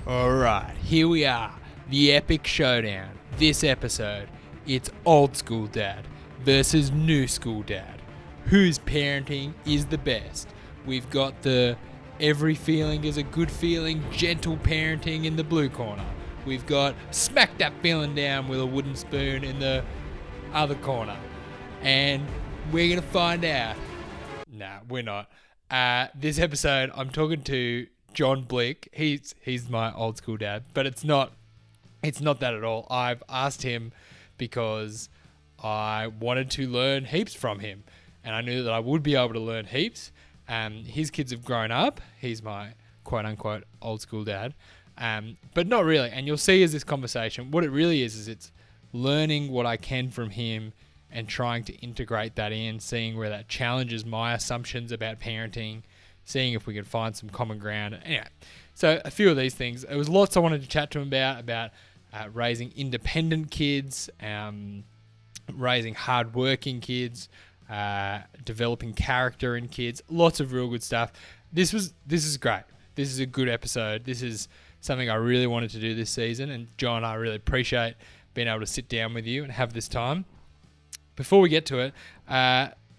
Alright, here we are. The epic showdown. This episode, it's old school dad versus new school dad. Whose parenting is the best? We've got the every feeling is a good feeling, gentle parenting in the blue corner. We've got smack that feeling down with a wooden spoon in the other corner. And we're going to find out. Nah, we're not. This episode, I'm talking to John Blik. He's my old school dad, but it's not that at all. I've asked him because I wanted to learn heaps from him, and I knew that I would be able to learn heaps. His kids have grown up. He's my quote unquote old school dad, but not really. And you'll see as this conversation, what it really is it's learning what I can from him and trying to integrate that in, seeing where that challenges my assumptions about parenting, seeing if we can find some common ground. Anyway, so a few of these things. There was lots I wanted to chat to him about raising independent kids, raising hardworking kids, developing character in kids. Lots of real good stuff. This is great. This is a good episode. This is something I really wanted to do this season, and John, I really appreciate being able to sit down with you and have this time. Before we get to it,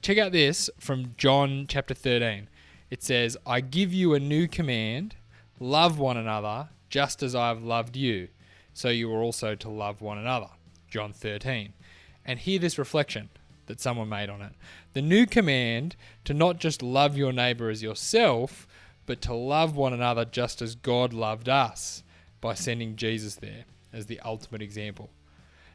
check out this from John chapter 13. It says, I give you a new command, love one another just as I have loved you, so you are also to love one another. John 13. And hear this reflection that someone made on it. The new command to not just love your neighbor as yourself, but to love one another just as God loved us by sending Jesus there as the ultimate example.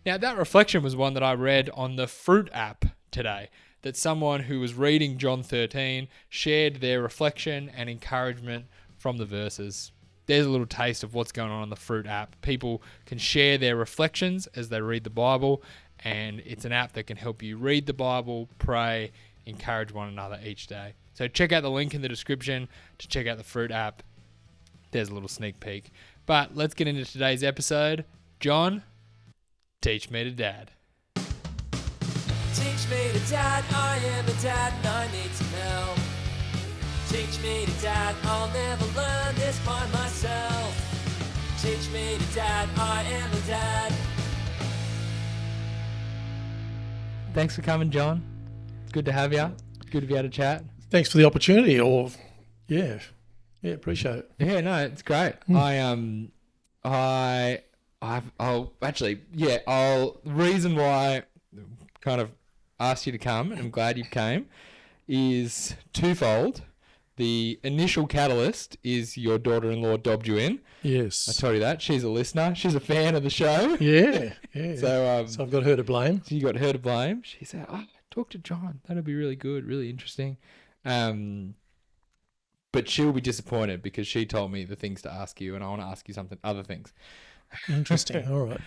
Now, that reflection was one that I read on the Fruit app today, that someone who was reading John 13 shared their reflection and encouragement from the verses. There's a little taste of what's going on the Fruit app. People can share their reflections as they read the Bible, and it's an app that can help you read the Bible, pray, encourage one another each day. So check out the link in the description to check out the Fruit app. There's a little sneak peek. But let's get into today's episode. John, teach me to dad. Teach me to dad, I am a dad and I need some help. Teach me to dad, I'll never learn this by myself. Teach me to dad, I am a dad. Thanks for coming, John. Good to have you. Good to be able to chat. Thanks for the opportunity. Yeah, appreciate it. Yeah, no, it's great. The reason why I kind of asked you to come, and I'm glad you came, is twofold. The initial catalyst is your daughter-in-law dobbed you in. Yes. I told you that. She's a listener. She's a fan of the show. Yeah. So I've got her to blame. So you got her to blame. She said, talk to John. That'll be really good, really interesting. But she'll be disappointed because she told me the things to ask you, and I want to ask you other things. Interesting. All right.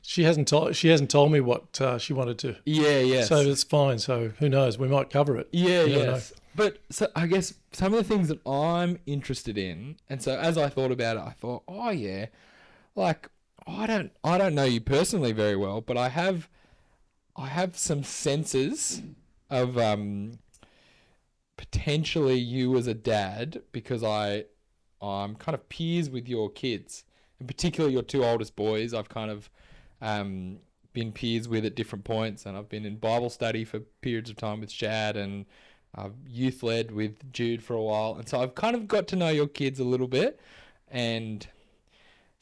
She hasn't told me what she wanted to. Yeah. So it's fine. So who knows? We might cover it. Yeah. Yes. But so I guess some of the things that I'm interested in, and so as I thought about it, I thought, like I don't know you personally very well, but I have some senses of potentially you as a dad, because I'm kind of peers with your kids, and particularly your two oldest boys. I've kind of been peers with at different points, and I've been in Bible study for periods of time with Shad, and I've youth led with Jude for a while, and so I've kind of got to know your kids a little bit. And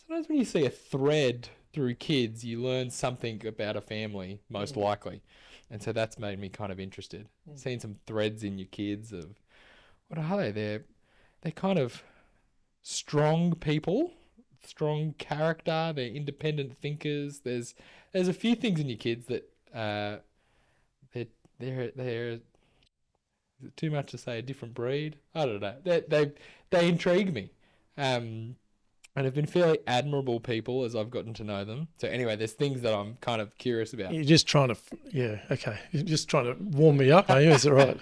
sometimes when you see a thread through kids, you learn something about a family, most likely. And so that's made me kind of interested. Seeing some threads in your kids of, what are they? They're kind of strong people, strong character. They're independent thinkers. There's a few things in your kids that they're is it too much to say a different breed? I don't know. They intrigue me. And have been fairly admirable people as I've gotten to know them. So anyway, there's things that I'm kind of curious about. You're just trying to, okay. You're just trying to warm me up, are you? Is it right?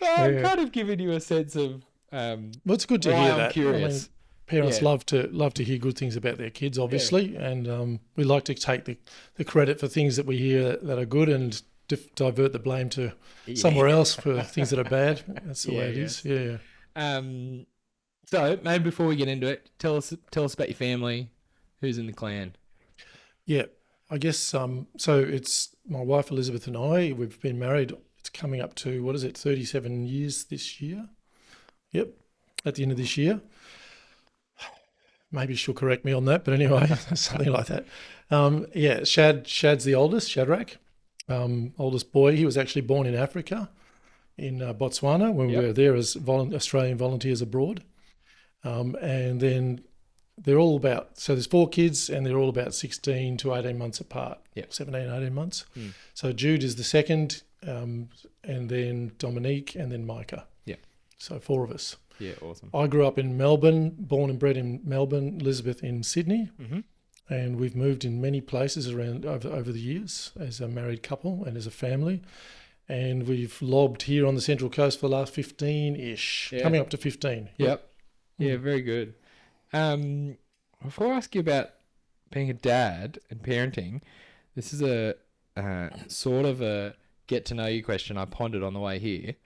I'm kind of giving you a sense of well, it's good to hear I'm that. Curious. Parents love to hear good things about their kids, obviously, and we like to take the credit for things that we hear that are good and divert the blame to somewhere else for things that are bad. That's the way it is. Yeah. So maybe before we get into it, tell us about your family. Who's in the clan? Yeah, I guess so it's my wife Elizabeth and I. We've been married. It's coming up to, what is it, 37 years this year? Yep, at the end of this year. Maybe she'll correct me on that, but anyway, something like that. Yeah, Shad's the oldest, Shadrach, oldest boy. He was actually born in Africa, in Botswana, when we were there as Australian volunteers abroad. And then they're all about, so there's 4 kids and they're all about 16 to 18 months apart. Yep. 17, 18 months. So Jude is the second, and then Dominique, and then Micah. Yeah. So 4 of us. Yeah, awesome. I grew up in Melbourne, born and bred in Melbourne, Elizabeth in Sydney. And we've moved in many places around over the years as a married couple and as a family. And we've lobbed here on the Central Coast for the last 15-ish, coming up to 15. Yep. Yeah, very good. Before I ask you about being a dad and parenting, this is a sort of a get to know you question I pondered on the way here.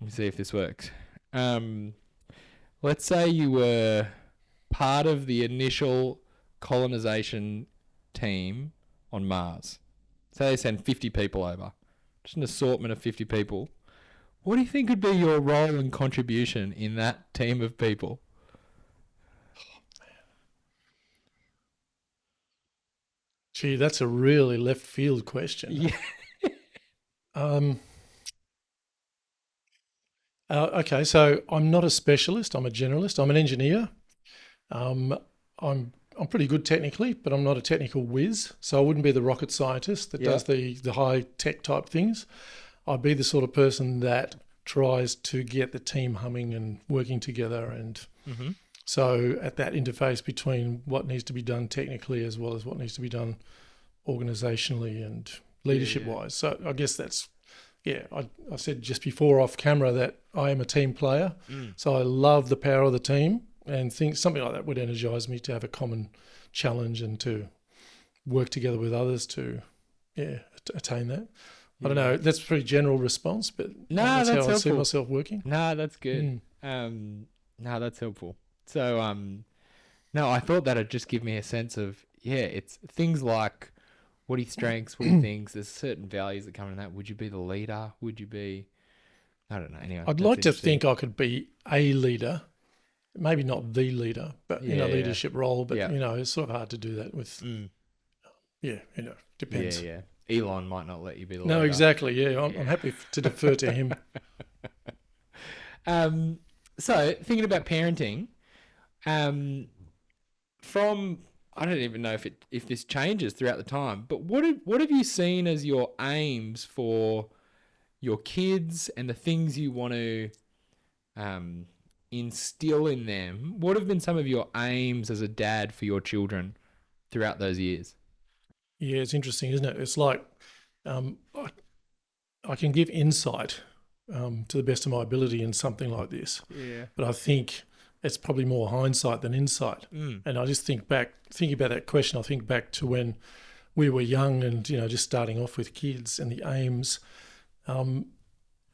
Let me see if this works. Let's say you were part of the initial colonization team on Mars. Say they send 50 people over, just an assortment of 50 people. What do you think would be your role and contribution in that team of people? Gee, that's a really left field question. Yeah. Okay, so I'm not a specialist. I'm a generalist. I'm an engineer. I'm pretty good technically, but I'm not a technical whiz. So I wouldn't be the rocket scientist that does the high tech type things. I'd be the sort of person that tries to get the team humming and working together. And so at that interface between what needs to be done technically as well as what needs to be done organisationally and leadership wise. So I guess that's, I said just before off camera that I am a team player. So I love the power of the team and think something like that would energise me to have a common challenge and to work together with others to attain that. I don't know. That's a pretty general response, but that's how I see myself working. No, that's good. No, that's helpful. So, no, I thought that'd just give me a sense of, it's things like what are your strengths, what are your things, there's certain values that come in that. Would you be the leader? Would you be, I don't know. Anyway, I'd like to think I could be a leader, maybe not the leader, but in a leadership role, but, it's sort of hard to do that with, depends. Yeah. Elon might not let you be the leader. No, exactly. Yeah, I'm happy to defer to him. So thinking about parenting, from I don't even know if this changes throughout the time, but what have you seen as your aims for your kids and the things you want to instill in them? What have been some of your aims as a dad for your children throughout those years? Yeah, it's interesting, isn't it? It's like I can give insight to the best of my ability in something like this. Yeah. But I think it's probably more hindsight than insight. And I just thinking about that question, I think back to when we were young and, just starting off with kids and the aims.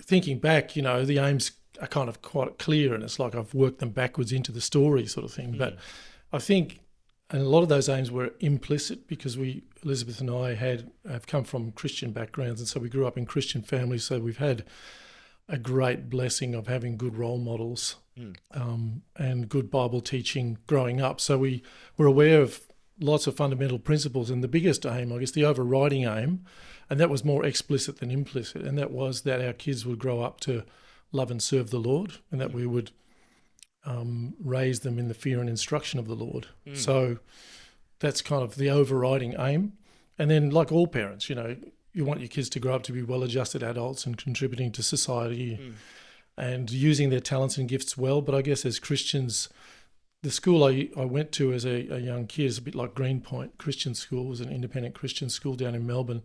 Thinking back, the aims are kind of quite clear and it's like I've worked them backwards into the story sort of thing. But I think, and a lot of those aims were implicit because Elizabeth and I have come from Christian backgrounds and so we grew up in Christian families. So we've had a great blessing of having good role models and good Bible teaching growing up. So we were aware of lots of fundamental principles, and the biggest aim, I guess the overriding aim, and that was more explicit than implicit, and that was that our kids would grow up to love and serve the Lord and that we would raise them in the fear and instruction of the Lord. So that's kind of the overriding aim. And then like all parents, you want your kids to grow up to be well-adjusted adults and contributing to society and using their talents and gifts well. But I guess as Christians, the school I went to as a young kid is a bit like Greenpoint Christian School. It was an independent Christian school down in Melbourne.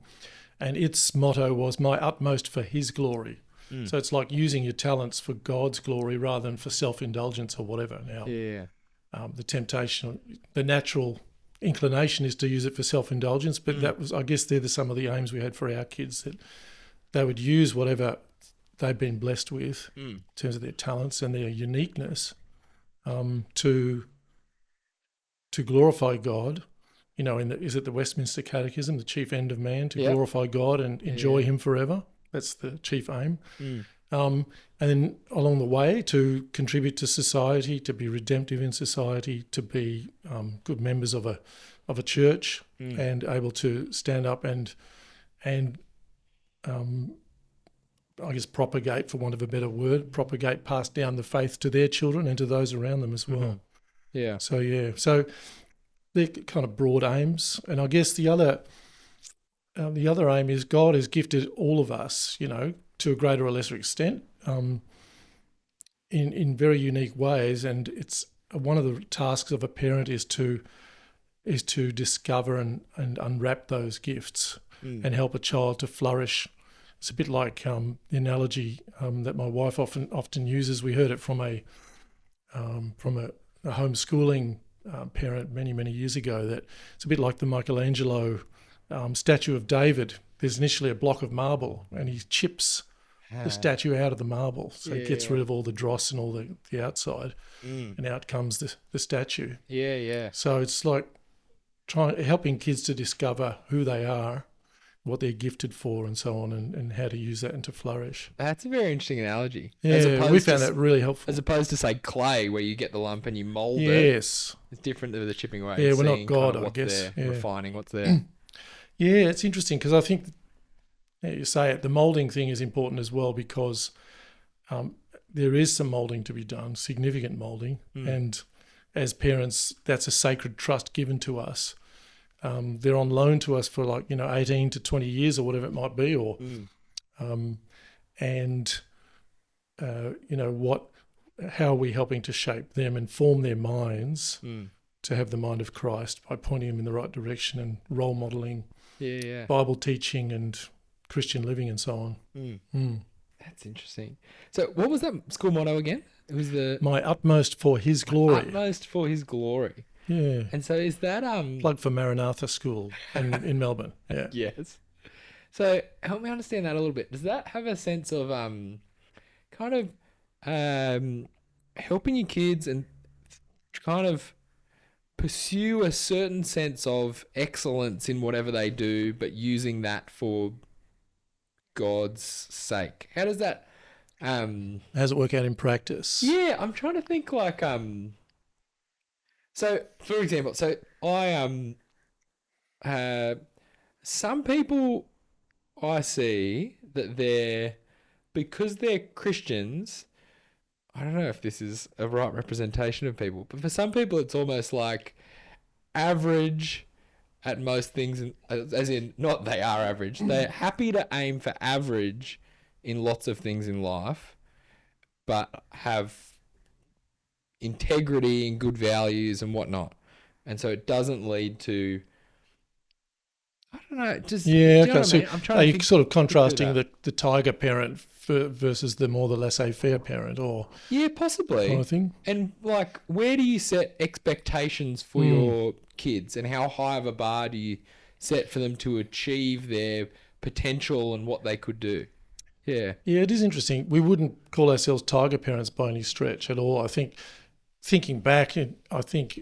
And its motto was, my utmost for his glory. So it's like using your talents for God's glory rather than for self-indulgence or whatever. Now, the temptation, the natural inclination is to use it for self-indulgence, but that was, I guess, some of the aims we had for our kids, that they would use whatever they've been blessed with in terms of their talents and their uniqueness to glorify God. Is it the Westminster Catechism, the chief end of man, to glorify God and enjoy Him forever? That's the chief aim. And then along the way to contribute to society, to be redemptive in society, to be good members of a church, and able to stand up and I guess propagate, for want of a better word, pass down the faith to their children and to those around them as well. Yeah. So they're kind of broad aims, and I guess the other aim is God has gifted all of us, to a greater or lesser extent, in very unique ways, and it's one of the tasks of a parent is to discover and unwrap those gifts and help a child to flourish. It's a bit like the analogy that my wife often uses. We heard it from a homeschooling parent many years ago, that it's a bit like the Michelangelo statue of David. There's initially a block of marble, and he chips the statue out of the marble, so he gets rid of all the dross and all the outside, and out comes the statue. Yeah. So it's like helping kids to discover who they are, what they're gifted for, and so on, and how to use that and to flourish. That's a very interesting analogy. Yeah, we found that really helpful. As opposed to, say, clay, where you get the lump and you mould it. Yes. It's different to the chipping away. Yeah, we're not seeing God, kind of I what's guess. there, refining what's there. Yeah, it's interesting because I think, you say it, the moulding thing is important as well, because there is some moulding to be done, significant moulding, and as parents, that's a sacred trust given to us. They're on loan to us for 18 to 20 years or whatever it might be, or how are we helping to shape them and form their minds to have the mind of Christ by pointing them in the right direction and role modelling, Bible teaching and Christian living and so on. That's interesting. So what was that school motto again? It was my utmost for His glory. Utmost for His glory. Yeah. And so is that plug for Maranatha School in Melbourne? Yeah. Yes. So help me understand that a little bit. Does that have a sense of helping your kids and kind of pursue a certain sense of excellence in whatever they do, but using that for God's sake? How does that how does it work out in practice? Yeah, I'm trying to think so, for example, I some people I see that because they're Christians, I don't know if this is a right representation of people, but for some people it's almost like average at most things, as in not they are average. They're happy to aim for average in lots of things in life, but have integrity and good values and whatnot. And so it doesn't lead to, I don't know, just... Yeah, okay. So I'm trying are you sort of contrasting the tiger parent versus the more the laissez-faire parent, or... Yeah, possibly. Kind of thing? And where do you set expectations for your kids, and how high of a bar do you set for them to achieve their potential and what they could do? Yeah. Yeah, it is interesting. We wouldn't call ourselves tiger parents by any stretch at all. I think, thinking back, I think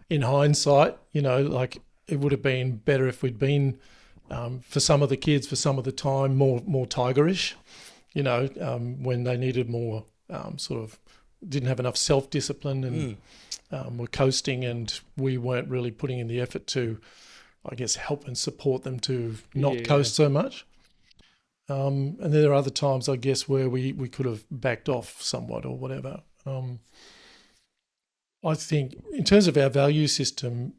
in hindsight, it would have been better if we'd been, for some of the kids, for some of the time, more tigerish, when they needed more didn't have enough self-discipline and were coasting, and we weren't really putting in the effort to, I guess, help and support them to not coast so much. And there are other times, I guess, where we could have backed off somewhat or whatever. I think in terms of our value system,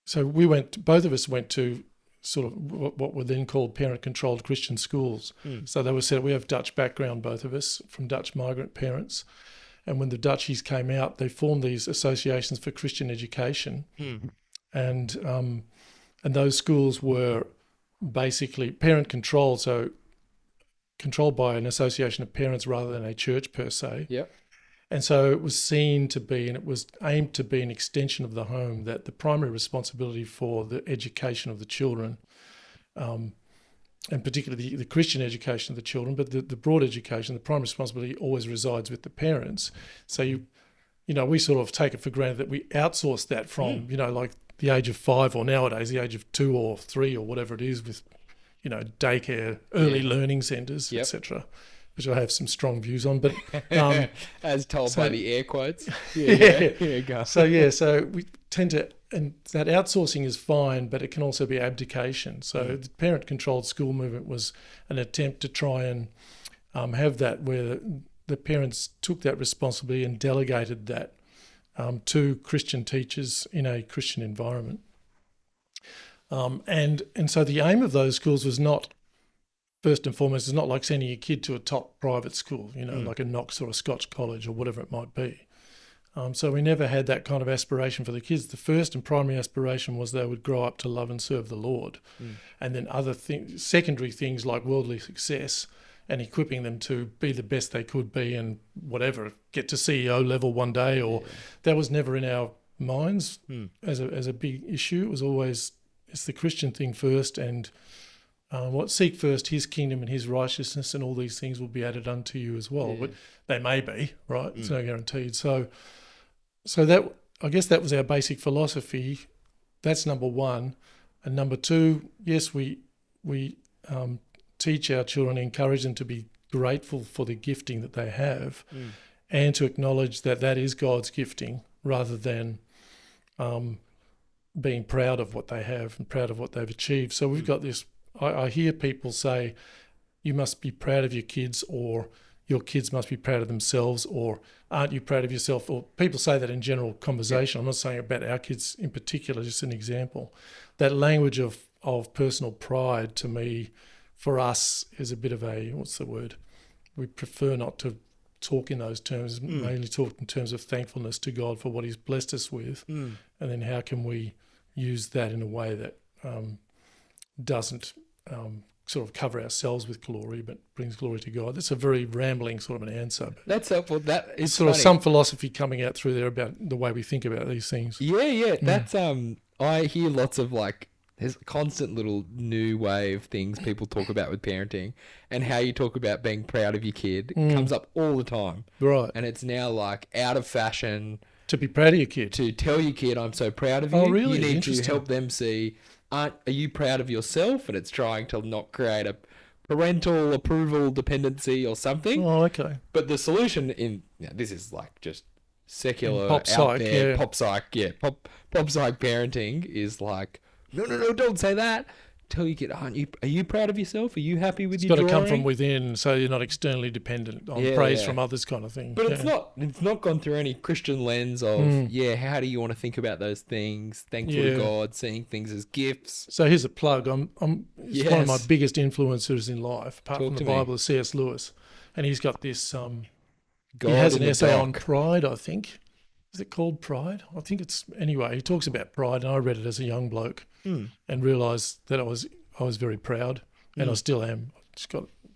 so both of us went to sort of what were then called parent-controlled Christian schools. So they were said, we have Dutch background, both of us, from Dutch migrant parents. And when the Dutchies came out, they formed these associations for Christian education. And those schools were basically parent-controlled, so controlled by an association of parents rather than a church per se. Yep. And so it was seen to be, and it was aimed to be, an extension of the home, that the primary responsibility for the education of the children, and particularly the Christian education of the children, but the broad education, the primary responsibility always resides with the parents. So we sort of take it for granted that we outsource that from, like the age of 5 or nowadays the age of 2 or 3 or whatever it is with, daycare, early learning centres, etc., which I have some strong views on. But as told by the air quotes. Go. So we tend to, and that outsourcing is fine, but it can also be abdication. So the parent-controlled school movement was an attempt to try and have that where the parents took that responsibility and delegated that to Christian teachers in a Christian environment. And so the aim of those schools was not, first and foremost, it's not like sending a kid to a top private school, like a Knox or a Scotch college or whatever it might be. So we never had that kind of aspiration for the kids. The first and primary aspiration was they would grow up to love and serve the Lord. And then other things, secondary things like worldly success and equipping them to be the best they could be and whatever, get to CEO level one day, or that was never in our minds as a big issue. It was always, it's the Christian thing first, and seek first his kingdom and his righteousness, and all these things will be added unto you as well. But they may be, right? It's no guaranteed. So that, I guess that was our basic philosophy. That's number one. And number two, yes, we teach our children, encourage them to be grateful for the gifting that they have, and to acknowledge that that is God's gifting, rather than being proud of what they have and proud of what they've achieved. So we've got this, I hear people say, you must be proud of your kids, or your kids must be proud of themselves, or aren't you proud of yourself? Or people say that in general conversation. I'm not saying about our kids in particular, just an example. That language of personal pride, to me, for us, is a bit of a, what's the word? We prefer not to talk in those terms, mainly talk in terms of thankfulness to God for what he's blessed us with. And then how can we use that in a way that doesn't sort of cover ourselves with glory, but brings glory to God. That's a very rambling sort of an answer. That's helpful. That is sort funny. of some philosophy coming out through there about the way we think about these things. Yeah. That's I hear lots of there's a constant little new way of things people talk about with parenting, and how you talk about being proud of your kid comes up all the time. Right. And it's now out of fashion to be proud of your kid. To tell your kid, I'm so proud of you. Oh, really? You need to help them see, are you proud of yourself? And it's trying to not create a parental approval dependency or something. Oh, okay. But the solution this is just secular pop out psych, there, pop psych parenting is no, don't say that. Tell your kid, are you proud of yourself? Are you happy with your drawing? It's got to come from within, so you're not externally dependent on praise from others, kind of thing. But it's not gone through any Christian lens of how do you want to think about those things? Thankful to God, seeing things as gifts. So here's a plug. It's one of my biggest influencers in life, apart from the Bible, is C.S. Lewis, and he's got this. He has an essay on pride, I think. Is it called Pride? I think it's, anyway, he talks about pride, and I read it as a young bloke and realised that I was very proud, and I still am.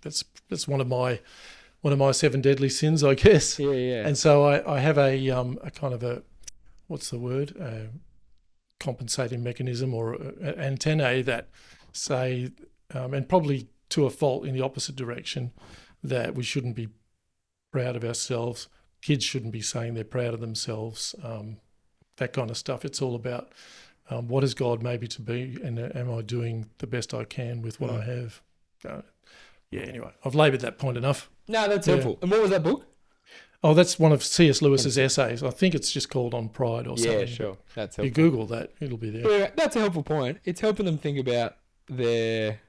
That's one of my 7 deadly sins, I guess. Yeah. And so I have a kind of a, what's the word? Compensating mechanism or antennae that say, and probably to a fault in the opposite direction, that we shouldn't be proud of ourselves. Kids shouldn't be saying they're proud of themselves, that kind of stuff. It's all about what has God made me to be, and am I doing the best I can with what I have? Anyway, I've laboured that point enough. No, that's helpful. And what was that book? Oh, that's one of C.S. Lewis's essays. I think it's just called On Pride or something. Yeah, sure. That's helpful. You Google that, it'll be there. Yeah, that's a helpful point. It's helping them think about their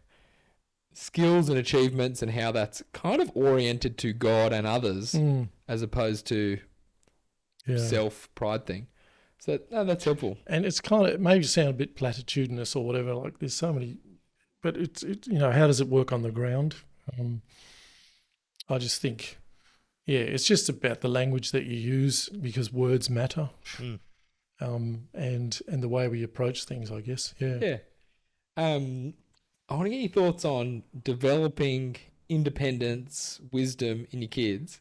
skills and achievements and how that's kind of oriented to God and others as opposed to self-pride thing. So that's helpful. And it's kind of, it may sound a bit platitudinous or whatever, like there's so many, but it's how does it work on the ground? I just think, it's just about the language that you use, because words matter, and the way we approach things, I guess. Yeah. I want to get your thoughts on developing independence, wisdom in your kids.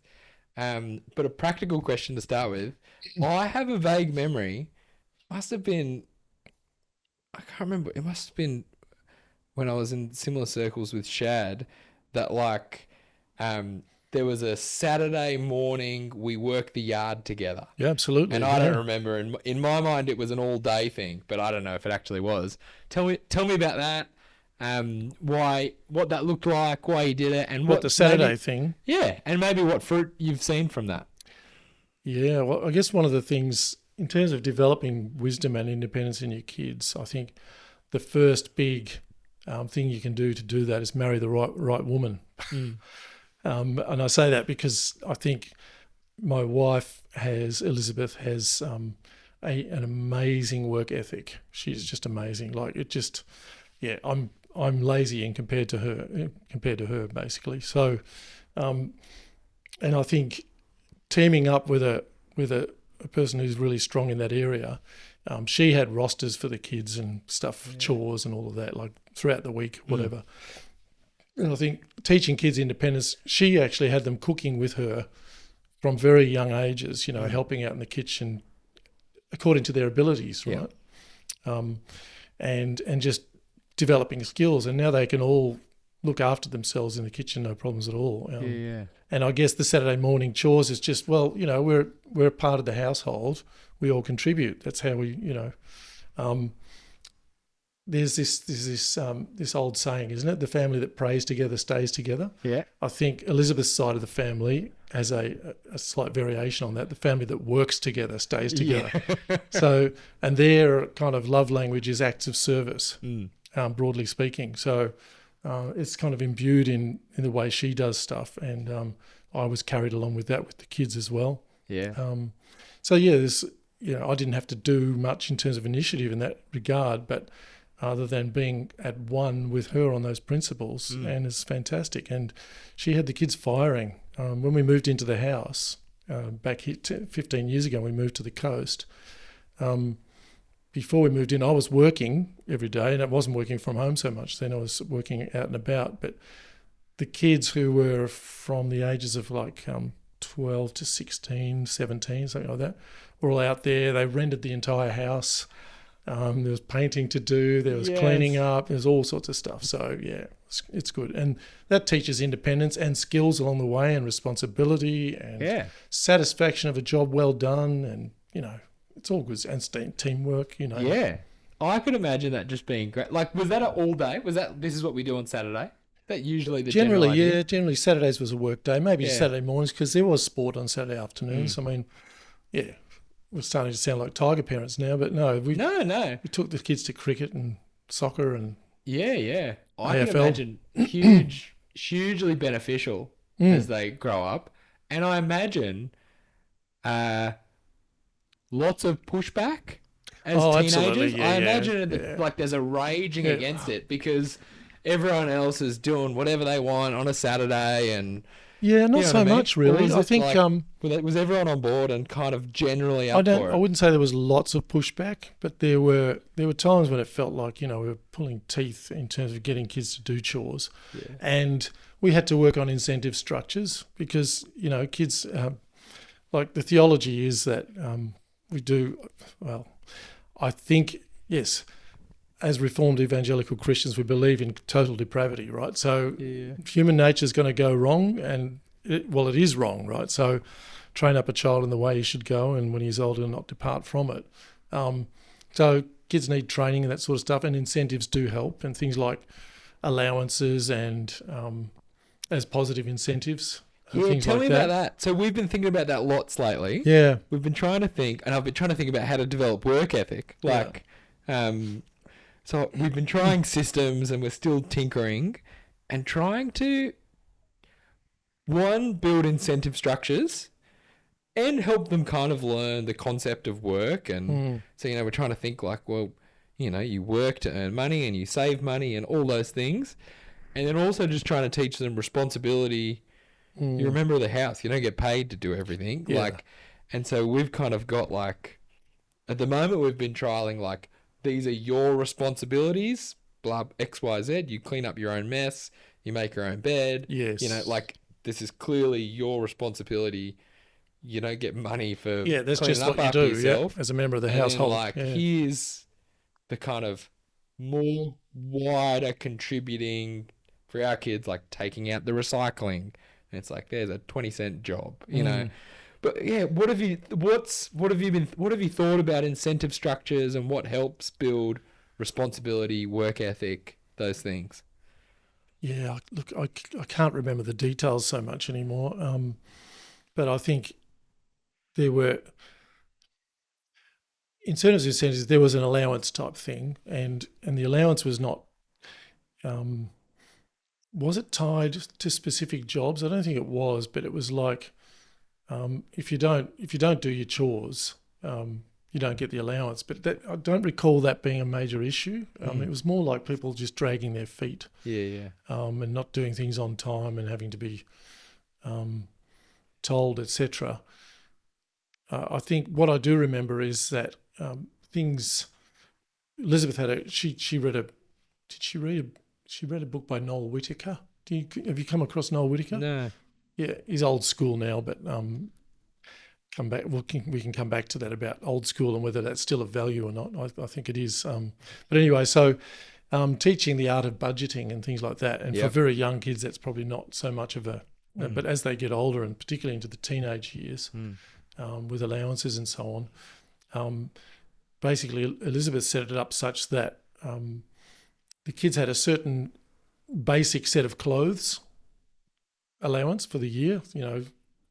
But a practical question to start with. I have a vague memory. Must have been, I can't remember. It must have been when I was in similar circles with Shad that there was a Saturday morning we worked the yard together. Yeah, absolutely. And I don't remember. In my mind, it was an all-day thing, but I don't know if it actually was. Tell me about that. What that looked like, why you did it, and what the Saturday thing. Yeah, and maybe what fruit you've seen from that. Yeah, well, I guess one of the things in terms of developing wisdom and independence in your kids, I think the first big thing you can do to do that is marry the right woman. And I say that because I think my wife Elizabeth has an amazing work ethic. She's just amazing. Like it just, yeah, I'm lazy and compared to her basically. So, and I think teaming up with a person who's really strong in that area, she had rosters for the kids and stuff, chores and all of that, like throughout the week, whatever. And I think teaching kids independence, she actually had them cooking with her from very young ages, helping out in the kitchen according to their abilities, right? And just developing skills. And now they can all look after themselves in the kitchen, no problems at all. And I guess the Saturday morning chores is just, we're part of the household. We all contribute. That's how we, there's this old saying, isn't it? The family that prays together stays together. Yeah. I think Elizabeth's side of the family has a slight variation on that. The family that works together stays together. Yeah. So, and their kind of love language is acts of service, broadly speaking. So it's kind of imbued in the way she does stuff. And I was carried along with that with the kids as well. Yeah. So yeah, I didn't have to do much in terms of initiative in that regard, but other than being at one with her on those principles, and it's fantastic. And she had the kids firing. When we moved into the house back here 15 years ago, we moved to the coast. Before we moved in, I was working every day, and I wasn't working from home so much then. I was working out and about. But the kids who were from the ages of like 12 to 16, 17, something like that, were all out there. They rented the entire house. There was painting to do, there was cleaning up, there's all sorts of stuff. So, yeah, it's good. And that teaches independence and skills along the way and responsibility and satisfaction of a job well done. And, it's all good. And teamwork, Yeah. I could imagine that just being great. Like, was that all day? This is what we do on Saturday? That usually the general idea? Generally Saturdays was a work day, maybe Saturday mornings because there was sport on Saturday afternoons. I mean, we're starting to sound like tiger parents now, but no. We took the kids to cricket and soccer and I AFL. can imagine hugely beneficial as they grow up. And I imagine lots of pushback as teenagers. Absolutely. I imagine like there's a raging against it because everyone else is doing whatever they want on a Saturday and... Yeah, not so much really. I think was everyone on board and kind of generally up for it? I wouldn't say there was lots of pushback, but there were times when it felt like we were pulling teeth in terms of getting kids to do chores, and we had to work on incentive structures because kids like the theology is that we do well. I think yes. As Reformed evangelical Christians, we believe in total depravity, right? So human nature is going to go wrong, and it is wrong, right? So train up a child in the way he should go, and when he's older, not depart from it. So kids need training and that sort of stuff, and incentives do help, and things like allowances and as positive incentives. Yeah, tell me about that. So we've been thinking about that lots lately. Yeah. We've been trying to think, and I've been trying to think about how to develop work ethic. So we've been trying systems and we're still tinkering and trying to, one, build incentive structures and help them kind of learn the concept of work. And so, we're trying to think like, well, you work to earn money and you save money and all those things. And then also just trying to teach them responsibility. You're a member of the house. You don't get paid to do everything. Yeah. And so we've kind of got at the moment we've been trialing these are your responsibilities, blah, X, Y, Z. You clean up your own mess. You make your own bed. Yes. This is clearly your responsibility. You don't get money for that's cleaning just up what you after do yourself. as a member of the and household. Then, here's the kind of more wider contributing for our kids, like taking out the recycling And it's like, there's a 20-cent job, you know. But yeah, what have you thought about incentive structures and what helps build responsibility, work ethic, those things? Yeah, look, I can't remember the details so much anymore. But I think there were, in terms of incentives, there was an allowance type thing, and the allowance was not, was it tied to specific jobs? I don't think it was, but it was like, if you don't do your chores, you don't get the allowance. But I don't recall that being a major issue. It was more like people just dragging their feet, and not doing things on time and having to be told, etc. I think what I do remember is that things. Elizabeth had she read a book by Noel Whittaker. Have you come across Noel Whittaker? No. Yeah, he's old school now, but come back. We can come back to that about old school and whether that's still of value or not. I think it is. But anyway, so teaching the art of budgeting and things like that, and for very young kids, that's probably not so much of a. But as they get older, and particularly into the teenage years, with allowances and so on, basically Elizabeth set it up such that the kids had a certain basic set of clothes allowance for the year,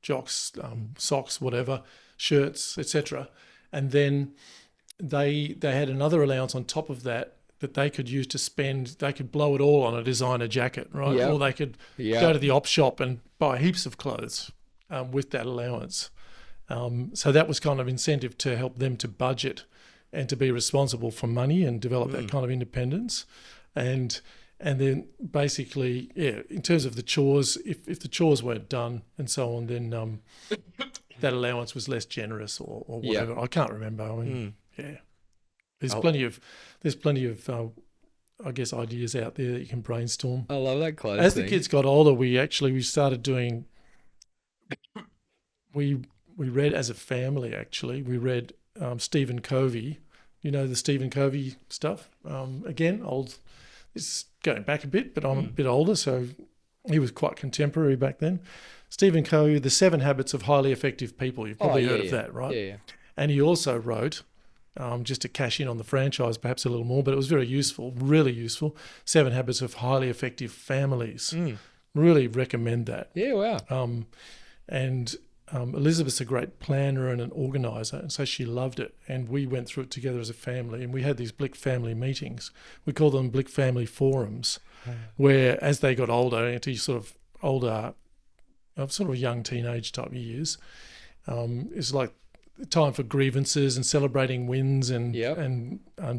jocks, socks, whatever, shirts, etc. And then they had another allowance on top of that they could use to spend. They could blow it all on a designer jacket, right? Or they could go to the op shop and buy heaps of clothes with that allowance. So that was kind of incentive to help them to budget and to be responsible for money and develop that kind of independence. And then basically, in terms of the chores, if the chores weren't done and so on, then that allowance was less generous or whatever. I can't remember. I mean, there's plenty of I guess ideas out there that you can brainstorm. I love that clothes As thing. the kids got older, we started doing. We read as a family. Actually, we read Stephen Covey. You know the Stephen Covey stuff. Again, old. It's going back a bit, but I'm a bit older, so he was quite contemporary back then. Stephen Covey, The 7 Habits of Highly Effective People. You've probably heard of that, right? Yeah. And he also wrote, just to cash in on the franchise perhaps a little more, but it was very useful, really useful, 7 Habits of Highly Effective Families. Really recommend that. Yeah, wow. And Elizabeth's a great planner and an organiser, and so she loved it. And we went through it together as a family, and we had these Blik family meetings. We call them Blik family forums, where as they got older, into sort of older, sort of young teenage type years, it's like time for grievances and celebrating wins and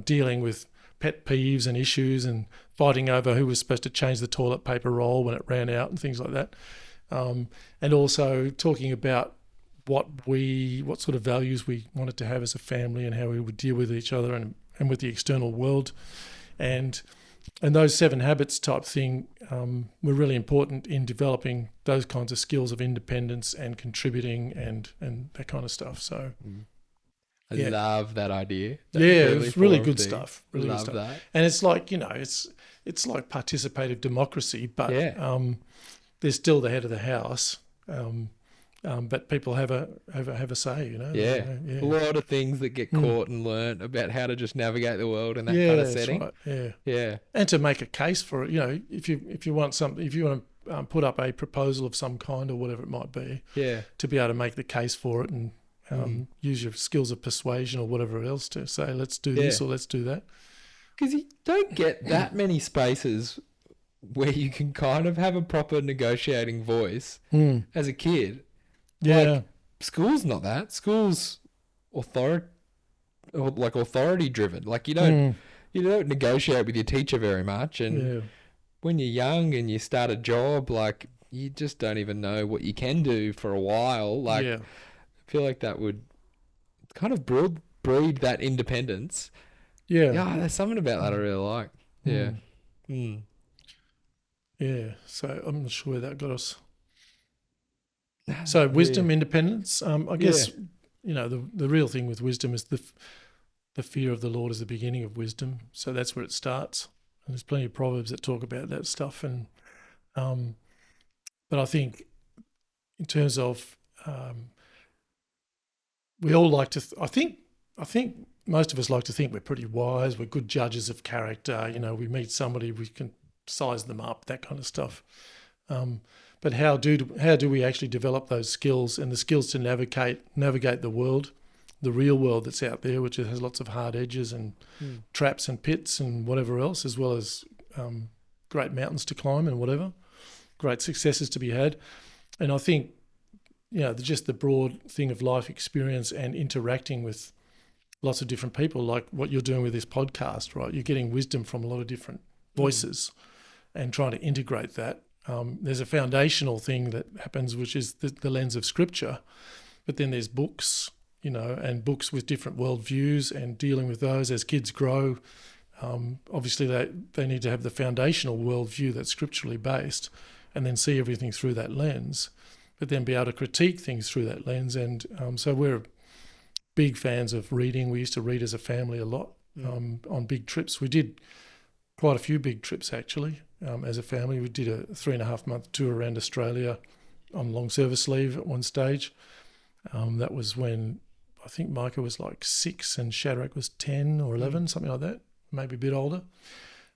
dealing with pet peeves and issues and fighting over who was supposed to change the toilet paper roll when it ran out and things like that. And also talking about what sort of values we wanted to have as a family and how we would deal with each other and with the external world. And those 7 habits type thing were really important in developing those kinds of skills of independence and contributing and that kind of stuff. So I love that idea. It was really good stuff. Really love good stuff. that. And it's like, it's like participative democracy, but there's still the head of the house, but people have a say, A lot of things that get caught and learnt about how to just navigate the world in that kind of setting. Right. Yeah. And to make a case for it, if you want something, if you want to put up a proposal of some kind or whatever it might be, to be able to make the case for it and use your skills of persuasion or whatever else to say, let's do this or let's do that. Because you don't get that many spaces where you can kind of have a proper negotiating voice as a kid. Yeah. Like, school's not that. School's authority driven. Like you don't negotiate with your teacher very much. And when you're young and you start a job, like you just don't even know what you can do for a while. Like I feel like that would kind of breed that independence. Yeah, there's something about that I really like. Yeah. Yeah, so I'm not sure where that got us. So wisdom, independence. I guess the real thing with wisdom is the fear of the Lord is the beginning of wisdom. So that's where it starts. And there's plenty of proverbs that talk about that stuff. And but I think in terms of we all like to. I think most of us like to think we're pretty wise. We're good judges of character. You know, we meet somebody, we can size them up, that kind of stuff. But how do we actually develop those skills and the skills to navigate the world, the real world that's out there, which has lots of hard edges and traps and pits and whatever else, as well as great mountains to climb and whatever, great successes to be had. And I think, you know, just the broad thing of life experience and interacting with lots of different people, like what you're doing with this podcast, right? You're getting wisdom from a lot of different voices and trying to integrate that. There's a foundational thing that happens, which is the lens of scripture, but then there's books, you know, and books with different worldviews and dealing with those as kids grow. Obviously, they need to have the foundational worldview that's scripturally based and then see everything through that lens, but then be able to critique things through that lens. And so we're big fans of reading. We used to read as a family a lot on big trips. We did quite a few big trips, actually, as a family. We did a 3.5-month tour around Australia on long service leave at one stage. That was when I think Micah was like 6 and Shadrach was 10 or 11, something like that, maybe a bit older.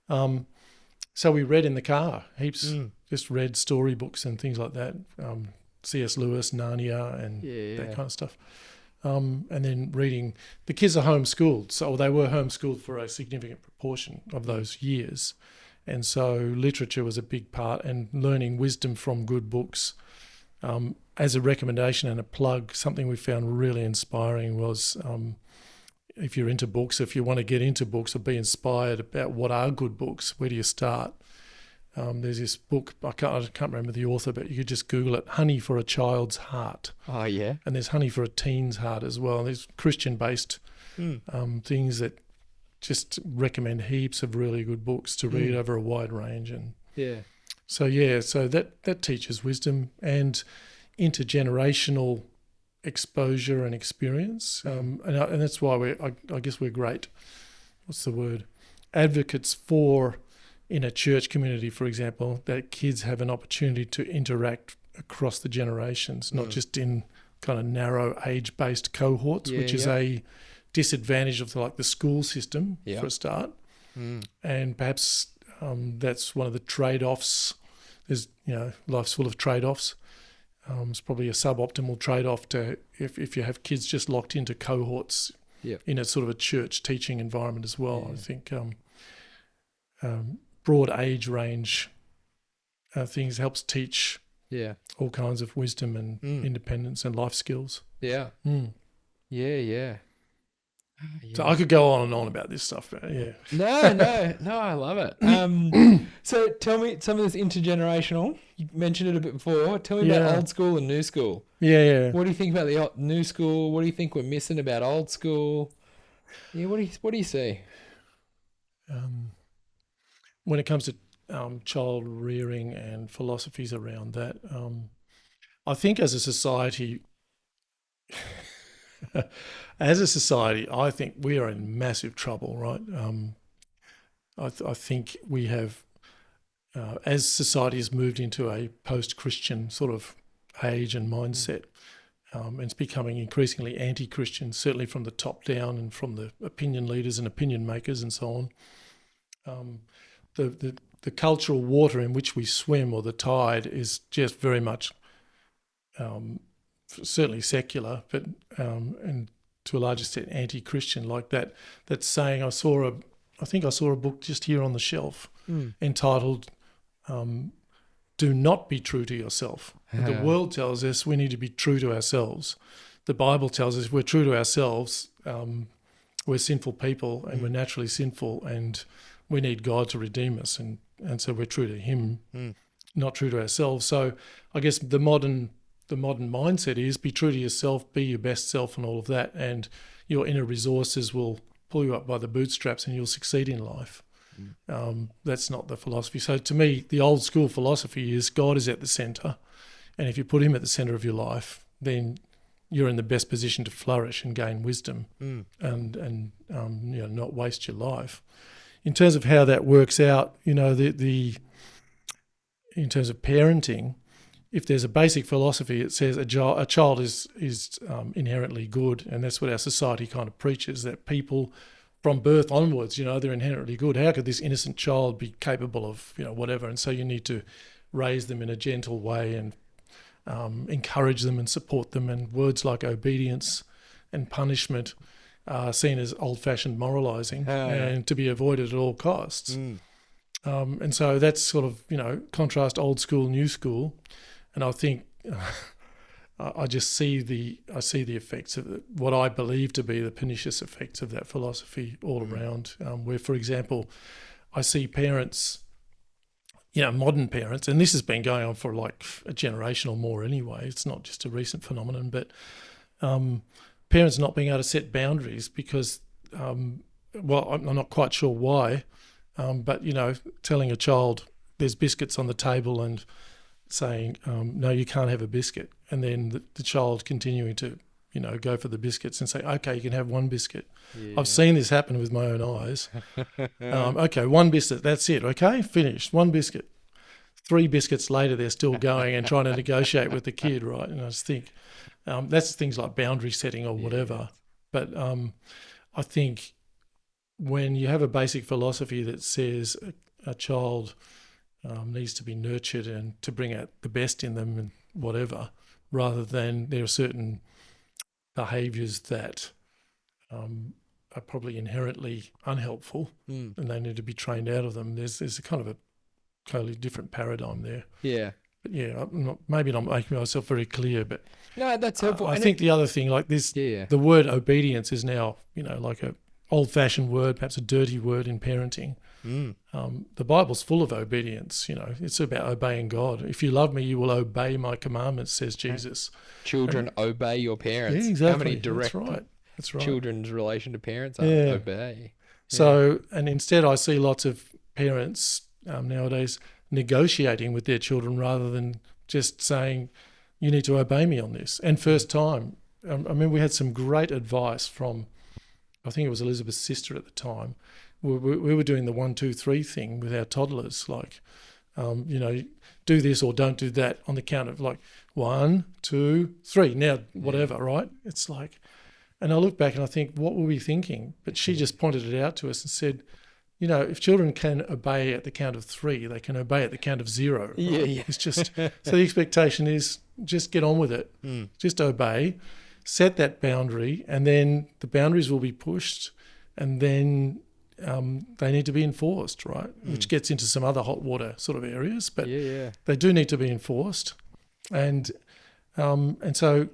So we read in the car heaps, just read storybooks and things like that, C.S. Lewis, Narnia and that kind of stuff. And then reading, the kids are homeschooled, so they were homeschooled for a significant proportion of those years. And so literature was a big part, and learning wisdom from good books. As a recommendation and a plug, something we found really inspiring was if you're into books, if you want to get into books or be inspired about what are good books, where do you start? There's this book, I can't remember the author, but you could just Google it, Honey for a Child's Heart. Oh, yeah. And there's Honey for a Teen's Heart as well. And there's Christian-based things that just recommend heaps of really good books to read over a wide range. And so that teaches wisdom and intergenerational exposure and experience. And that's why I guess we're great, what's the word, advocates for, in a church community, for example, that kids have an opportunity to interact across the generations, not just in kind of narrow age-based cohorts, which is a disadvantage of the school system for a start. And perhaps that's one of the trade-offs. There's, life's full of trade-offs. It's probably a suboptimal trade-off to if you have kids just locked into cohorts in a sort of a church teaching environment as well. I think broad age range things helps teach all kinds of wisdom and independence and life skills. Yeah. So I could go on and on about this stuff, but No, I love it. So tell me some of this intergenerational. You mentioned it a bit before. Tell me about old school and new school. Yeah. What do you think about the new school? What do you think we're missing about old school? Yeah, what do you see? When it comes to child rearing and philosophies around that, I think as a society, I think we are in massive trouble, right? I think we have, as society has moved into a post-Christian sort of age and mindset, and it's becoming increasingly anti-Christian, certainly from the top down and from the opinion leaders and opinion makers and so on. The cultural water in which we swim, or the tide, is just very much certainly secular, but and to a large extent anti-Christian, like that. That's saying, I think I saw a book just here on the shelf entitled "Do Not Be True to Yourself." The world tells us we need to be true to ourselves. The Bible tells us if we're true to ourselves, we're sinful people and we're naturally sinful, and we need God to redeem us, and so we're true to Him, not true to ourselves. So I guess the modern mindset is be true to yourself, be your best self and all of that, and your inner resources will pull you up by the bootstraps and you'll succeed in life. That's not the philosophy. So to me, the old school philosophy is God is at the centre, and if you put Him at the centre of your life, then you're in the best position to flourish and gain wisdom and not waste your life. In terms of how that works out, in terms of parenting, if there's a basic philosophy, it says a child is inherently good, and that's what our society kind of preaches, that people from birth onwards, they're inherently good. How could this innocent child be capable of, whatever? And so you need to raise them in a gentle way and encourage them and support them. And words like obedience and punishment are seen as old-fashioned moralising and to be avoided at all costs. And so that's sort of, contrast old school, new school. And I think I just see the effects of what I believe to be the pernicious effects of that philosophy all around. Where, for example, I see parents, modern parents, and this has been going on for like a generation or more anyway. It's not just a recent phenomenon, but parents not being able to set boundaries because, I'm not quite sure why, but telling a child there's biscuits on the table and saying, no, you can't have a biscuit. And then the child continuing to, go for the biscuits and say, okay, you can have one biscuit. Yeah. I've seen this happen with my own eyes. Okay, one biscuit, that's it. Okay, finished. One biscuit. 3 biscuits later, they're still going and trying to negotiate with the kid, right? And I just think that's things like boundary setting or whatever. But I think when you have a basic philosophy that says a child needs to be nurtured and to bring out the best in them and whatever, rather than there are certain behaviours that are probably inherently unhelpful and they need to be trained out of them. There's a kind of a totally different paradigm there. Yeah. But maybe not making myself very clear, but no, that's helpful. I think the other thing, like this, the word obedience is now, like a old-fashioned word, perhaps a dirty word in parenting. The Bible's full of obedience. It's about obeying God. If you love me, you will obey my commandments, says Jesus. Children, obey your parents. Yeah, exactly. How many direct That's right. children's relation to parents are obey? So, and instead I see lots of parents nowadays negotiating with their children rather than just saying, you need to obey me on this. And first time, we had some great advice from, I think it was Elizabeth's sister at the time. We were doing the 1, 2, 3 thing with our toddlers, like, do this or don't do that on the count of like 1, 2, 3. Now, whatever, right? It's like, and I look back and I think, what were we thinking? But she just pointed it out to us and said, if children can obey at the count of 3, they can obey at the count of 0. Right? Yeah. It's just, so the expectation is just get on with it. Just obey, set that boundary, and then the boundaries will be pushed, and then they need to be enforced, right? Which gets into some other hot water sort of areas, but they do need to be enforced. And so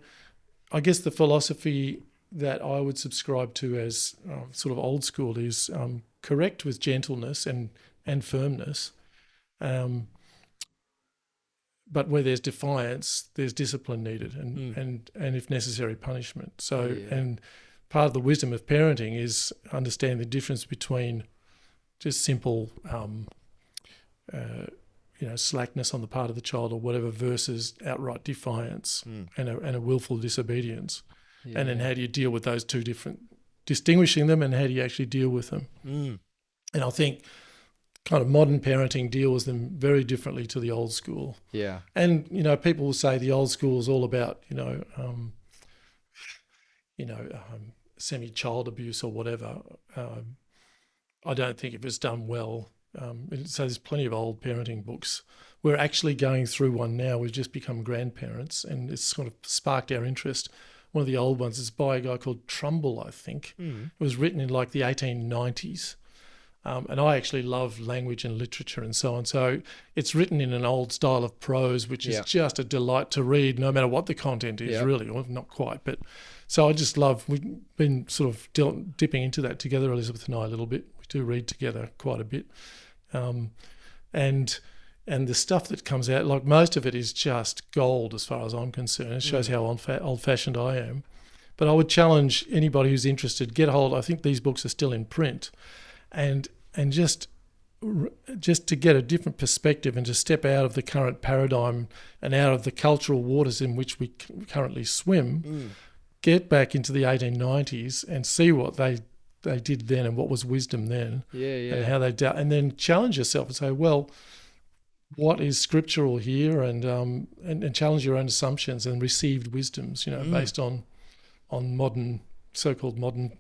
I guess the philosophy that I would subscribe to as sort of old school is correct with gentleness and firmness, but where there's defiance, there's discipline needed and if necessary, punishment. So and part of the wisdom of parenting is understanding the difference between just simple, slackness on the part of the child or whatever versus outright defiance and a willful disobedience. Yeah. And then how do you deal with those two different, distinguishing them, and how do you actually deal with them? And I think kind of modern parenting deals them very differently to the old school. Yeah. And, people will say the old school is all about, semi-child abuse or whatever. I don't think it was done well. So there's plenty of old parenting books. We're actually going through one now. We've just become grandparents, and it's sort of sparked our interest. One of the old ones is by a guy called Trumbull, I think. It was written in like the 1890s. And I actually love language and literature and so on. So it's written in an old style of prose, which is just a delight to read, no matter what the content is, really. Well, not quite, but so I just love. We've been sort of dipping into that together, Elizabeth and I, a little bit. We do read together quite a bit, and the stuff that comes out, like most of it is just gold as far as I'm concerned. It shows how old-fashioned I am. But I would challenge anybody who's interested, get a hold. I think these books are still in print. And just to get a different perspective and to step out of the current paradigm and out of the cultural waters in which we currently swim, get back into the 1890s and see what they did then and what was wisdom then, and how they dealt, and then challenge yourself and say, well, what is scriptural here, and challenge your own assumptions and received wisdoms, based on modern, so-called modern,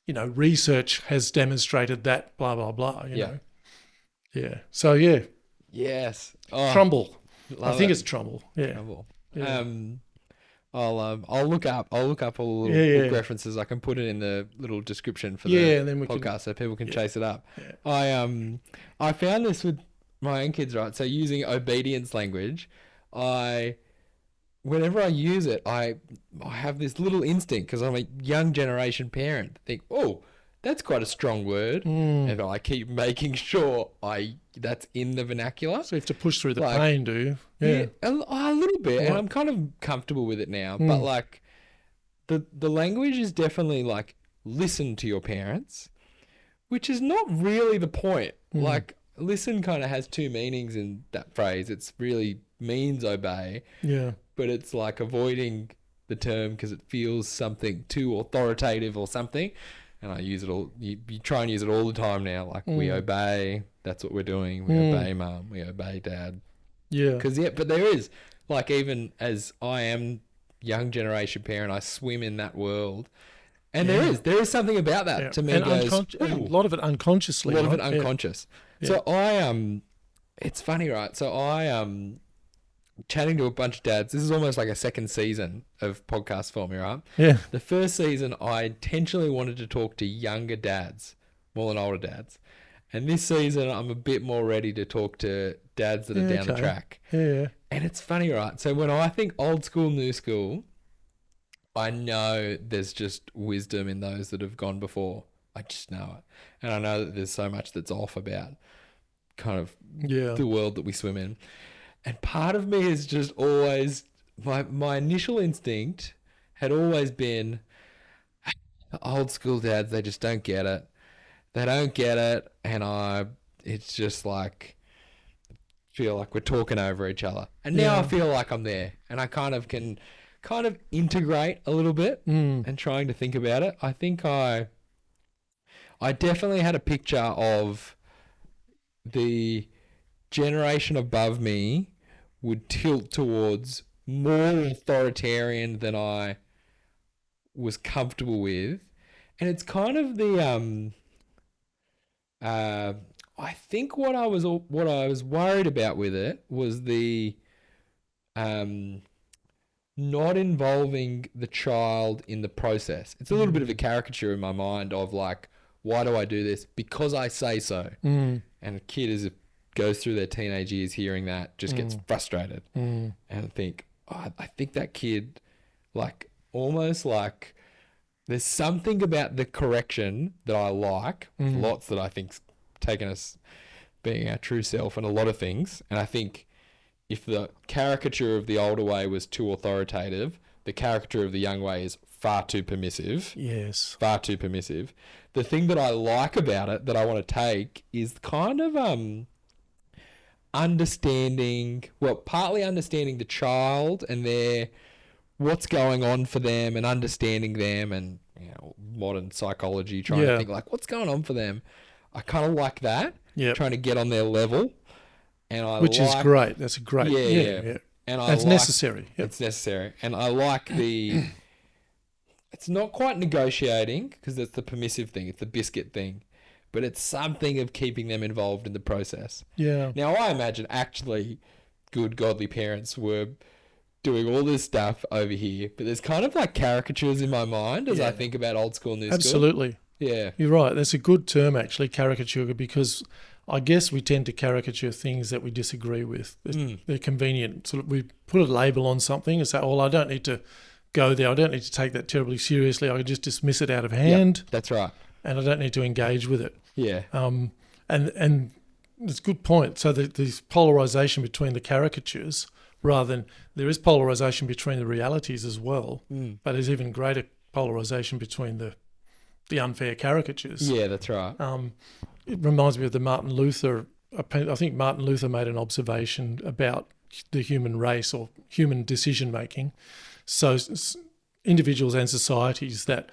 research has demonstrated that blah blah blah. You know, yeah. So yeah, Yes. Trumbull. I Love think it. it's Trumbull. Yeah. Trouble. Yeah. I'll look up all the little book references. I can put it in the little description for the and then we podcast so people can chase it up. Yeah. I found this with my own kids, right? So using obedience language, whenever I use it, I have this little instinct because I'm a young generation parent. Think, oh, that's quite a strong word, and I keep making sure that's in the vernacular. So you have to push through the pain, do you? Yeah, a little bit, and I'm kind of comfortable with it now. But like, the language is definitely like listen to your parents, which is not really the point. Like, listen kind of has two meanings in that phrase. It's really means obey. Yeah. But it's like avoiding the term because it feels something too authoritative or something. And I use it all. You try and use it all the time now. Like we obey. That's what we're doing. We obey mum. We obey dad. Yeah. Because but there is like, even as I am young generation parent, I swim in that world. And there is something about that to me. And a lot of it unconsciously. A lot of it unconscious. Yeah. So it's funny, right? So chatting to a bunch of dads. This is almost like a second season of podcast for me, right? Yeah. The first season, I intentionally wanted to talk to younger dads more than older dads. And this season, I'm a bit more ready to talk to dads that are down the track. Yeah. And it's funny, right? So when I think old school, new school, I know there's just wisdom in those that have gone before. I just know it. And I know that there's so much that's off about kind of the world that we swim in. And part of me is just always, my initial instinct had always been, old school dads, they just don't get it. They don't get it. And it's just like, feel like we're talking over each other. And now I feel like I'm there. And I kind of can integrate a little bit and trying to think about it. I think I definitely had a picture of the generation above me would tilt towards more authoritarian than I was comfortable with. And it's kind of the I think what I was worried about with it was the not involving the child in the process. It's a little bit of a caricature in my mind of like, why do I do this? Because I say so. And a kid goes through their teenage years hearing that, just gets frustrated. And I think that kid, like, almost like, there's something about the correction that I like, lots that I think's taken us being our true self and a lot of things. And I think if the caricature of the older way was too authoritative, the caricature of the young way is far too permissive. Yes. Far too permissive. The thing that I like about it, that I want to take, is kind of partly understanding the child and what's going on for them and understanding them, and modern psychology, trying to think like, what's going on for them. I kind of like that. Yeah. Trying to get on their level. Which is great. That's a great. Yeah. And that's necessary. Yep. It's necessary. And I like it's not quite negotiating, because that's the permissive thing. It's the biscuit thing. But it's something of keeping them involved in the process. Yeah. Now, I imagine actually good, godly parents were doing all this stuff over here, but there's kind of like caricatures in my mind as I think about old school, new school. Absolutely. Yeah. You're right. That's a good term, actually, caricature, because I guess we tend to caricature things that we disagree with. They're convenient. Sort of, we put a label on something and say, well, I don't need to go there. I don't need to take that terribly seriously. I can just dismiss it out of hand. Yep, that's right. And I don't need to engage with it. Yeah. And it's a good point. So there's polarisation between the caricatures, rather than there is polarisation between the realities as well, but there's even greater polarisation between the unfair caricatures. Yeah, that's right. It reminds me of the Martin Luther. I think Martin Luther made an observation about the human race or human decision making. So individuals and societies that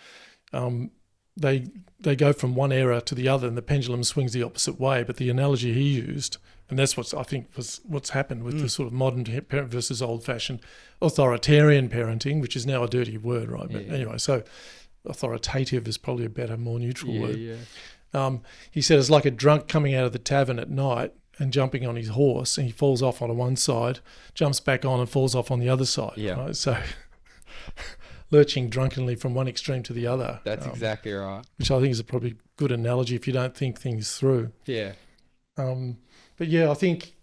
they go from one era to the other, and the pendulum swings the opposite way. But the analogy he used, and that's what's I think was what's happened with the sort of modern parent versus old-fashioned authoritarian parenting, which is now a dirty word, right? But anyway, so authoritative is probably a better, more neutral word. He said it's like a drunk coming out of the tavern at night and jumping on his horse, and he falls off on one side, jumps back on and falls off on the other side. Yeah. Right? So lurching drunkenly from one extreme to the other. That's exactly right. Which I think is a probably good analogy if you don't think things through. Yeah. But yeah, I think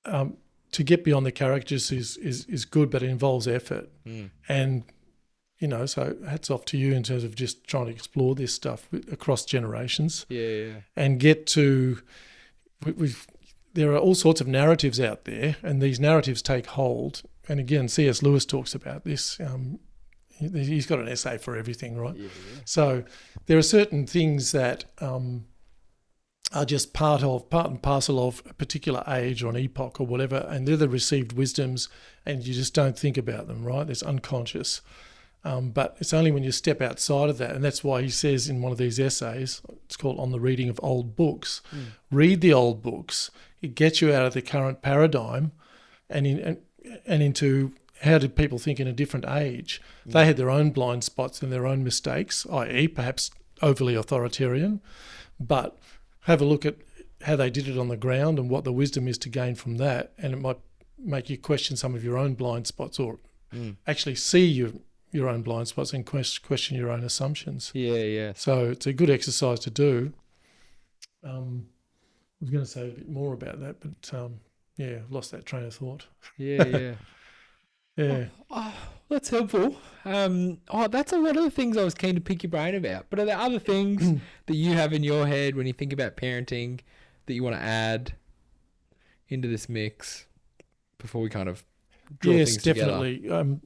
to get beyond the characters is good, but it involves effort. And, you know, so hats off to you in terms of just trying to explore this stuff across generations. Yeah. And get to... there are all sorts of narratives out there, and these narratives take hold. And again, C.S. Lewis talks about this. He's got an essay for everything, right? Yeah. So there are certain things that are just part and parcel of a particular age or an epoch or whatever, and they're the received wisdoms, and you just don't think about them, right? It's unconscious. But it's only when you step outside of that, and that's why he says in one of these essays, it's called On the Reading of Old Books, read the old books. It gets you out of the current paradigm and into how did people think in a different age. They had their own blind spots and their own mistakes, i.e. perhaps overly authoritarian, but have a look at how they did it on the ground and what the wisdom is to gain from that, and it might make you question some of your own blind spots or actually see your own blind spots and question your own assumptions. Yeah. So it's a good exercise to do. I was going to say a bit more about that, but lost that train of thought. Yeah. Oh, that's helpful. That's a lot of the things I was keen to pick your brain about. But are there other things that you have in your head when you think about parenting that you want to add into this mix before we kind of draw things together? Yes, definitely.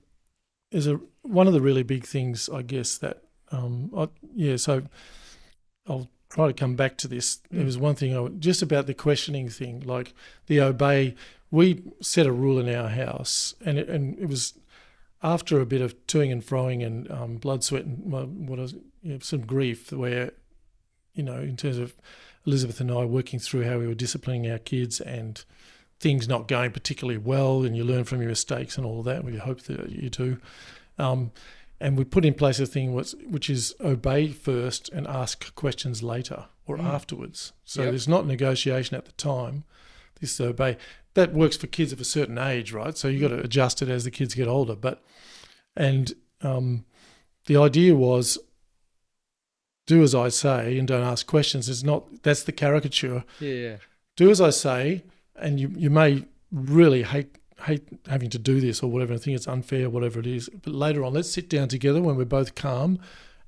Is one of the really big things, I guess, that so I'll try to come back to this. There was one thing just about the questioning thing, like the obey. We set a rule in our house, and it was after a bit of toing and froing and blood, sweat, and some grief, where, you know, in terms of Elizabeth and I working through how we were disciplining our kids and things not going particularly well, and you learn from your mistakes and all of that. We hope that you do. And we put in place a thing which is obey first and ask questions later or afterwards. So there's not negotiation at the time. This is obey. That works for kids of a certain age, right? So you got to adjust it as the kids get older. The idea was, do as I say and don't ask questions. That's the caricature. Yeah. Do as I say, and you may really hate having to do this or whatever, and think it's unfair, whatever it is. But later on, let's sit down together when we're both calm,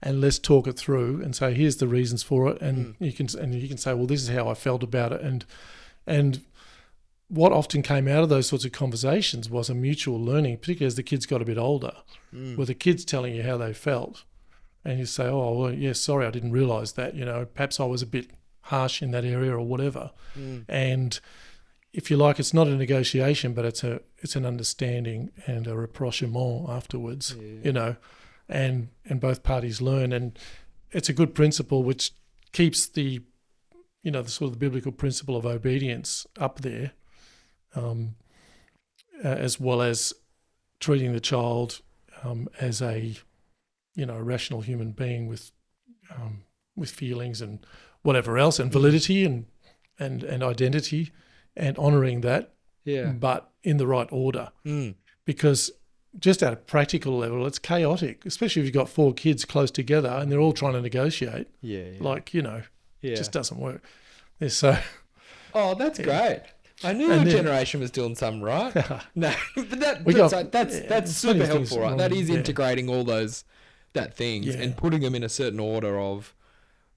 and let's talk it through and say, here's the reasons for it, and you can say, well, this is how I felt about it, and what often came out of those sorts of conversations was a mutual learning, particularly as the kids got a bit older, with the kids telling you how they felt, and you say, oh, well, yeah, sorry, I didn't realise that. You know, perhaps I was a bit harsh in that area or whatever, and if you like, it's not a negotiation, but it's an understanding and a rapprochement afterwards, you know, and both parties learn. And it's a good principle which keeps the sort of the biblical principle of obedience up there, as well as treating the child as a rational human being with feelings and whatever else, and validity and identity, and honouring that, but in the right order. Because just at a practical level, it's chaotic, especially if you've got 4 kids close together and they're all trying to negotiate. It just doesn't work. Oh, that's great. I knew your generation was doing something right. No, but that's super helpful, right? That is integrating all that things and putting them in a certain order of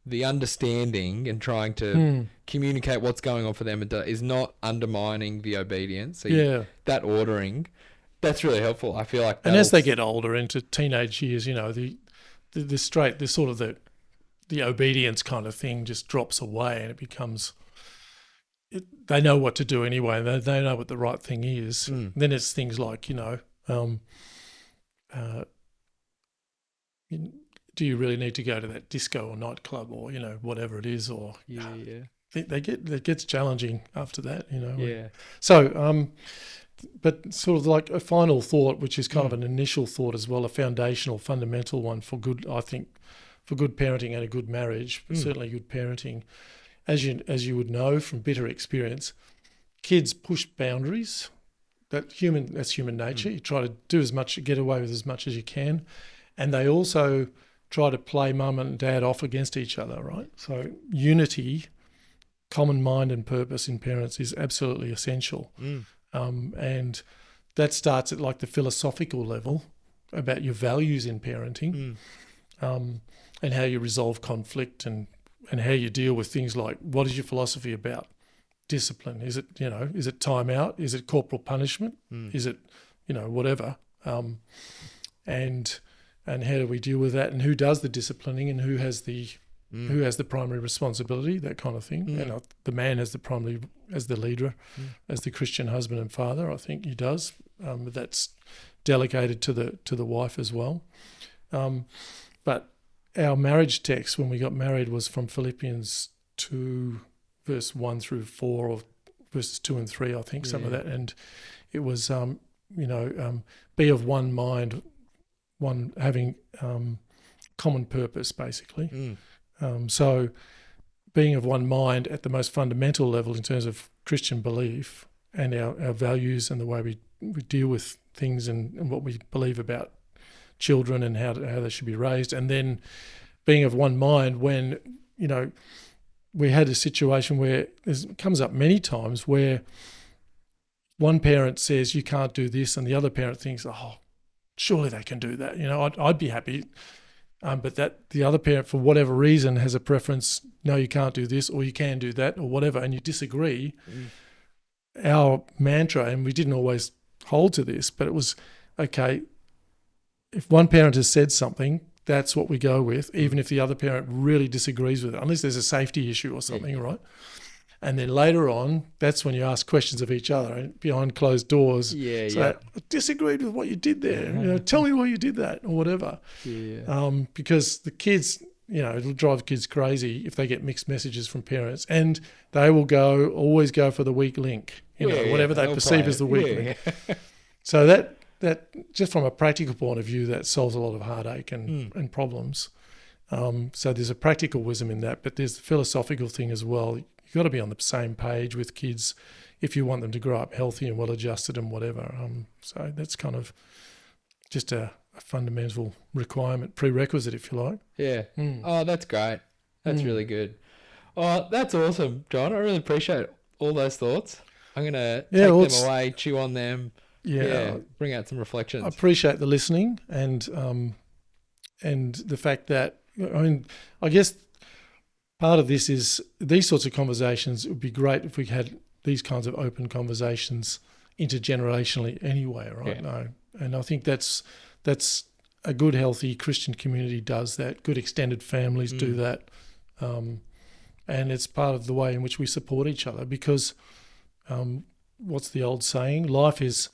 the understanding and trying to communicate what's going on for them is not undermining the obedience. So that ordering, that's really helpful. I feel like, and as they get older into teenage years, you know, the obedience kind of thing just drops away, and it becomes. They know what to do anyway. They know what the right thing is. Then it's do you really need to go to that disco or nightclub or, whatever it is, or it gets challenging after that, So, but sort of like a final thought, which is kind of an initial thought as well, a foundational, fundamental one for good, I think, for good parenting and a good marriage, but certainly good parenting. As you would know from bitter experience, kids push boundaries. That's human nature. You try to do as much, get away with as much as you can. And they also try to play mum and dad off against each other, right? So unity, common mind and purpose in parents is absolutely essential. And that starts at like the philosophical level about your values in parenting, and how you resolve conflict and how you deal with things like, what is your philosophy about discipline? Is it time out? Is it corporal punishment? Is it, whatever? And how do we deal with that? And who does the disciplining and who has the primary responsibility, that kind of thing. And the man has the primary, as the leader, as the Christian husband and father, I think he does. But that's delegated to the wife as well. But our marriage text when we got married was from Philippians 2, verse 1 through 4, or verses 2 and 3, I think, some of that. And it was, be of one mind, one having common purpose, basically. So being of one mind at the most fundamental level in terms of Christian belief and our values and the way we deal with things and what we believe about children and how they should be raised. And then being of one mind when, we had a situation where it comes up many times where one parent says you can't do this and the other parent thinks, oh, surely they can do that. I'd be happy. But that the other parent, for whatever reason, has a preference, no, you can't do this or you can do that or whatever, and you disagree. Our mantra, and we didn't always hold to this, but it was, okay, if one parent has said something, that's what we go with, even if the other parent really disagrees with it, unless there's a safety issue or something, right? And then later on, that's when you ask questions of each other behind closed doors. I disagreed with what you did there. Tell me why you did that or whatever. Because the kids, it'll drive kids crazy if they get mixed messages from parents, and they will always go for the weak link, whatever they perceive as the weak link. So that just from a practical point of view, that solves a lot of heartache and problems. So there's a practical wisdom in that, but there's the philosophical thing as well. You've got to be on the same page with kids if you want them to grow up healthy and well-adjusted and whatever. So that's kind of just a fundamental requirement, prerequisite, if you like. Yeah. Oh, that's great. That's really good. Oh, that's awesome, John. I really appreciate all those thoughts. I'm going to take them away, chew on them. Bring out some reflections. I appreciate the listening and the fact that, I guess part of this is these sorts of conversations. It would be great if we had these kinds of open conversations intergenerationally anyway, right? And I think that's a good, healthy Christian community does that. Good extended families do that. And it's part of the way in which we support each other because what's the old saying? Life is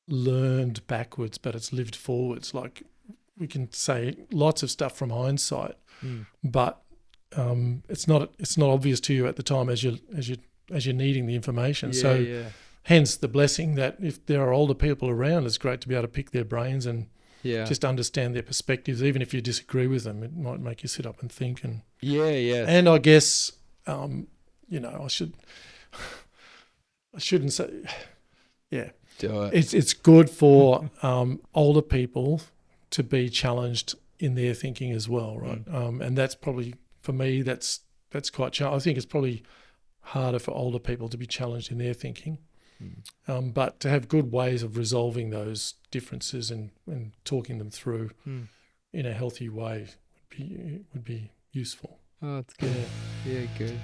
learned backwards, but it's lived forwards. Like we can say lots of stuff from hindsight, but it's not obvious to you at the time as you're needing the information. Hence the blessing that if there are older people around, it's great to be able to pick their brains and just understand their perspectives. Even if you disagree with them, it might make you sit up and think. And And I guess I shouldn't say Do it. It's good for older people to be challenged in their thinking as well, right? And that's probably, for me, that's quite challenging. I think it's probably harder for older people to be challenged in their thinking. But to have good ways of resolving those differences and talking them through in a healthy way would be useful. Oh, that's good. Yeah, good.